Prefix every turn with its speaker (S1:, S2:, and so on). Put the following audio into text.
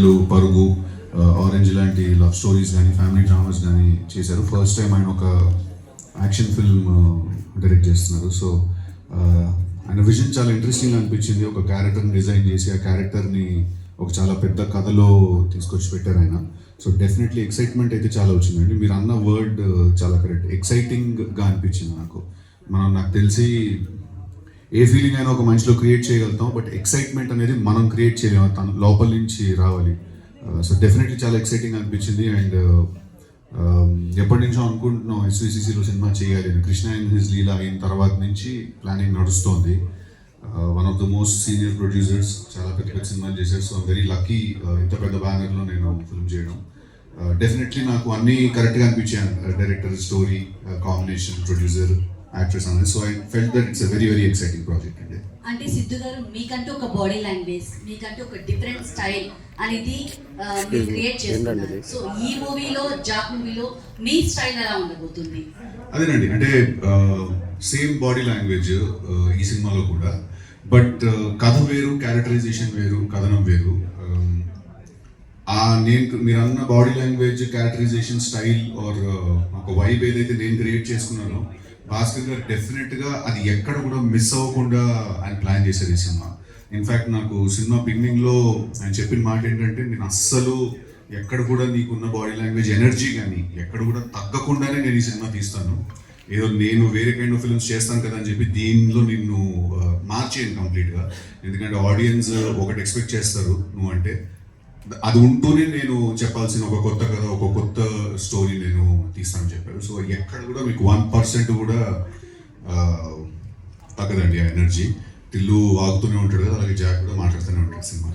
S1: గుండెలు, పరుగు, ఆరెంజ్ లాంటి లవ్ స్టోరీస్ కానీ ఫ్యామిలీ డ్రామాస్ కానీ చేశారు. ఫస్ట్ టైం ఆయన ఒక యాక్షన్ ఫిల్మ్ డైరెక్ట్ చేస్తున్నారు. సో ఆయన విజన్ చాలా ఇంట్రెస్టింగ్ అనిపించింది. ఒక క్యారెక్టర్ని డిజైన్ చేసి ఆ క్యారెక్టర్ని ఒక చాలా పెద్ద కథలో తీసుకొచ్చి పెట్టారు ఆయన. సో డెఫినెట్లీ ఎక్సైట్మెంట్ అయితే చాలా వచ్చిందండి. మీరు అన్న వర్డ్ చాలా కరెక్ట్, ఎక్సైటింగ్గా అనిపించింది నాకు తెలిసి ఏ ఫీలింగ్ అయినా ఒక మనిషిలో క్రియేట్ చేయగలుగుతాం, బట్ ఎక్సైట్మెంట్ అనేది మనం క్రియేట్ చేయలేము, తన లోపల నుంచి రావాలి. సో డెఫినెట్లీ చాలా ఎక్సైటింగ్ అనిపించింది. అండ్ ఎప్పటి నుంచో అనుకుంటున్నాం ఎస్విసిసిలో సినిమా చేయాలి. కృష్ణ అండ్ హిజ్ లీలా అయిన తర్వాత నుంచి ప్లానింగ్ నడుస్తోంది. One of the most senior producers, చాలా పెద్ద పెద్ద సినిమాలు చేశారు. సో వెరీ లక్కీ ఇంత పెద్ద బ్యానర్లో నేను ఫిల్మ్ చేయడం. డెఫినెట్లీ నాకు అన్నీ కరెక్ట్గా అనిపించాను, director, story, combination, producer, actress అనేది. So I felt that it's a very very exciting project అండి.
S2: అంటే సిద్ధు గారు, మీకంటూ ఒక బాడీ లాంగ్వేజ్, మీకంటూ ఒక డిఫరెంట్ స్టైల్ అనేది మీరు క్రియేట్ చేస్తున్నారు. సో ఈ మూవీలో, జాక్ మూవీలో మీ స్టైల్ ఎలా ఉండబోతుంది?
S1: అదేనండి, అంటే సేమ్ బాడీ లాంగ్వేజ్ ఈ సినిమాలో కూడా, బట్ కథ వేరు, క్యారెక్టరైజేషన్ వేరు, కథనం వేరు. మీరు అన్న body language, characterization, style or ఒక వైబ్ ఏదైతే నేను క్రియేట్ చేసుకున్నానో, భాస్కర్ గారు డెఫినెట్గా అది ఎక్కడ కూడా మిస్ అవ్వకుండా ఆయన ప్లాన్ చేశారు ఈ సినిమా. ఇన్ఫ్యాక్ట్ నాకు సినిమా బిగినింగ్లో ఆయన చెప్పిన మాట ఏంటంటే, నేను అస్సలు ఎక్కడ కూడా నీకున్న బాడీ లాంగ్వేజ్, ఎనర్జీ కానీ ఎక్కడ కూడా తగ్గకుండానే నేను ఈ సినిమా తీస్తాను, ఏదో నేను వేరే కైండ్ ఆఫ్ ఫిల్మ్స్ చేస్తాను కదా అని చెప్పి దీనిలో నిన్ను మార్చేయను కంప్లీట్గా. ఎందుకంటే ఆడియన్స్ ఒకటి ఎక్స్పెక్ట్ చేస్తారు నువ్వు అంటే, అది ఉంటూనే నేను చెప్పాల్సిన ఒక కొత్త కథ, ఒక కొత్త స్టోరీ నేను తీస్తానని చెప్పారు. సో ఎక్కడ కూడా మీకు 1% కూడా తగ్గదండి ఆ ఎనర్జీ. టిల్లు వాగుతూనే ఉంటాడు కదా, అలాగే జాక్ కూడా మాట్లాడుతూనే ఉంటాడు సినిమా.